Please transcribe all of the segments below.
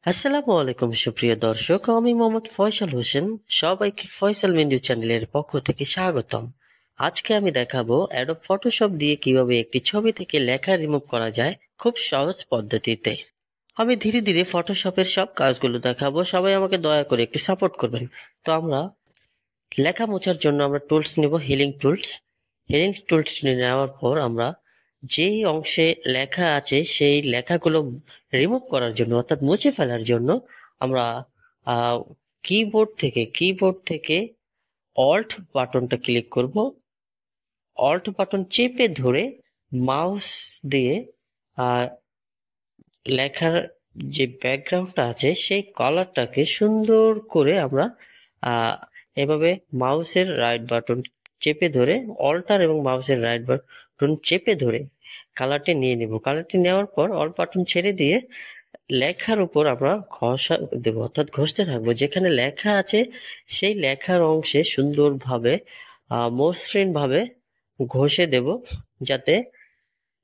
আসসালামু আলাইকুম সুপ্রিয় দর্শক, আমি মোহাম্মদ ফয়সাল হোসেন। সবাইকে ফয়সাল মেনু চ্যানেলের পক্ষ থেকে স্বাগতম। আজকে আমি দেখাবো অ্যাডোব ফটোশপ দিয়ে কিভাবে একটি ছবি থেকে লেখা রিমুভ করা যায় খুব সহজ পদ্ধতিতে। আমি ধীরে ধীরে ফটোশপের সব কাজগুলো দেখাবো, সবাই আমাকে দয়া করে একটু সাপোর্ট করবেন। তো আমরা লেখা মোছার জন্য আমরা টুলস নিব, হিলিং টুলস নেওয়ার পর আমরা যেই অংশে লেখা আছে সেই লেখাগুলো রিমুভ করার জন্য অর্থাৎ মুছে ফেলার জন্য আমরা কিবোর্ড থেকে অল্ট বাটনটা ক্লিক করব। অল্ট বাটন চেপে ধরে মাউস দিয়ে আহ, লেখার যে ব্যাকগ্রাউন্ডটা আছে সেই কালারটাকে সুন্দর করে আমরা আহ, এভাবে মাউসের রাইট বাটন চেপে ধরে, অল্টার এবং মাউসের রাইট বাটন চেপে ধরে কালারটি নিয়ে নেব। কালারটি নেওয়ার পর অল বাটন ছেড়ে দিয়ে লেখার উপর আমরা ঘষা দেবো, অর্থাৎ ঘষতে থাকবো। যেখানে লেখা আছে সেই লেখার অংশে সুন্দরভাবে মসৃণ ভাবে ঘষে দেব, যাতে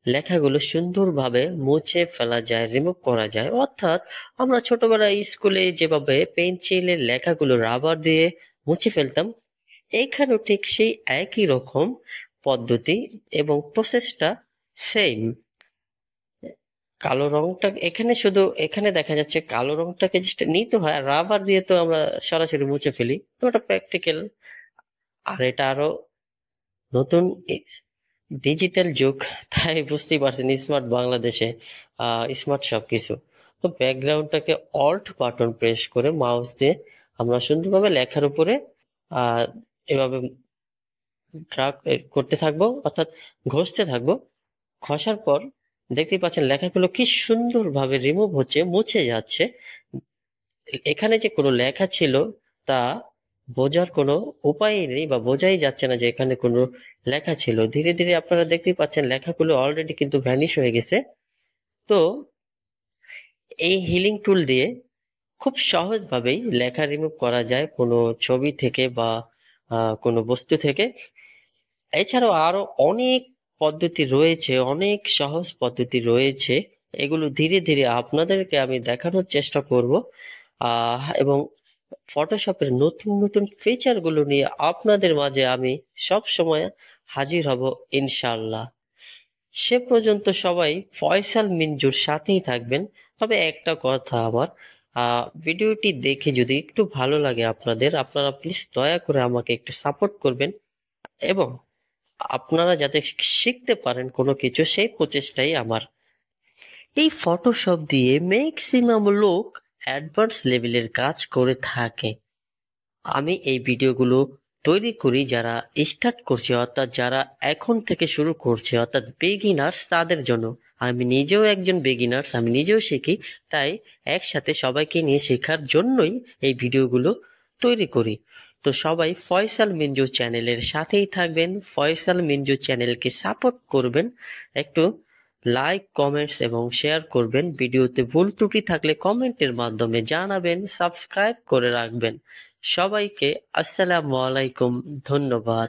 লেখাগুলো সুন্দরভাবে মুছে ফেলা যায়, রিমুভ করা যায়। অর্থাৎ আমরা ছোটবেলায় স্কুলে যেভাবে পেন্সিলের লেখাগুলো রাবার দিয়ে মুছে ফেলতাম, এইখানেও ঠিক সেই একই রকম পদ্ধতি এবং প্রসেসটা সেম। কালো রংটা এখানে দেখা যাচ্ছে কালো রংটাকে জাস্ট নিতে হয়, আর রাবার দিয়ে তো আমরা সরাসরি মুছে ফেলি, তো ওটা প্র্যাকটিক্যাল। আর এটা আরো নতুন ডিজিটাল যুগ, তাই বুঝতেই পারছেন স্মার্ট বাংলাদেশে স্মার্ট সবকিছু। তো ব্যাকগ্রাউন্ডটাকে অল্ট বাটন প্রেস করে মাউস দিয়ে আমরা সুন্দরভাবে লেখার উপরে আহ এভাবে ড্রাগ করতে থাকবো, অর্থাৎ ঘষতে থাকবো। ঘষার পর দেখতেই পাচ্ছেন লেখাগুলো কি সুন্দরভাবে রিমুভ হচ্ছে, মুছে যাচ্ছে। এখানে যে কোনো লেখা ছিল তা বোঝার কোনো উপায়ই নেই, বা বোঝাই যাচ্ছে না যে এখানে কোনো লেখা ছিল। ধীরে ধীরে আপনারা দেখতেই পাচ্ছেন লেখাগুলো অলরেডি কিন্তু ভ্যানিশ হয়ে গেছে। তো এই হিলিং টুল দিয়ে খুব সহজভাবেই লেখা রিমুভ করা যায় কোনো ছবি থেকে বা কোনো বস্তু থেকে। এছাড়াও আরো অনেক পদ্ধতি রয়েছে, অনেক সহজ পদ্ধতি রয়েছে। এগুলো ধীরে ধীরে আপনাদেরকে আমি দেখানোর চেষ্টা করব, এবং ফটোশপের নতুন নতুন ফিচার গুলো নিয়ে আপনাদের মাঝে আমি সব সময় হাজির হব ইনশাল্লাহ। সে পর্যন্ত সবাই ফয়সাল মিঞ্জুর সাথেই থাকবেন। তবে একটা কথা, আমার ভিডিওটি দেখে যদি একটু ভালো লাগে আপনারা প্লিজ দয়া করে আমাকে একটু সাপোর্ট করবেন, এবং আপনারা যাতে শিখতে পারেন কোনো কিছু, সেই প্রচেষ্টাই আমার। এই ফটোশপ দিয়ে ম্যাক্সিমাম লোক অ্যাডভান্স লেভেলের কাজ করে থাকে। আমি এই ভিডিওগুলো তৈরি করি যারা স্টার্ট করছে, অর্থাৎ যারা এখন থেকে শুরু করছে, অর্থাৎ বিগিনার্স, তাদের জন্য। আমি নিজেও একজন বিগিনার্স, আমি নিজেও শিখি, তাই একসাথে সবাইকে নিয়ে শেখার জন্যই এই ভিডিওগুলো তৈরি করি। তো সবাই ফয়সাল মিঞ্জু চ্যানেলের সাথেই থাকবেন, ফয়সাল মিঞ্জু চ্যানেলকে সাপোর্ট করবেন, একটু লাইক, কমেন্টস এবং শেয়ার করবেন। ভিডিওতে ভুল ত্রুটি থাকলে কমেন্টের মাধ্যমে জানাবেন, সাবস্ক্রাইব করে রাখবেন। সবাইকে আসসালামু আলাইকুম, ধন্যবাদ।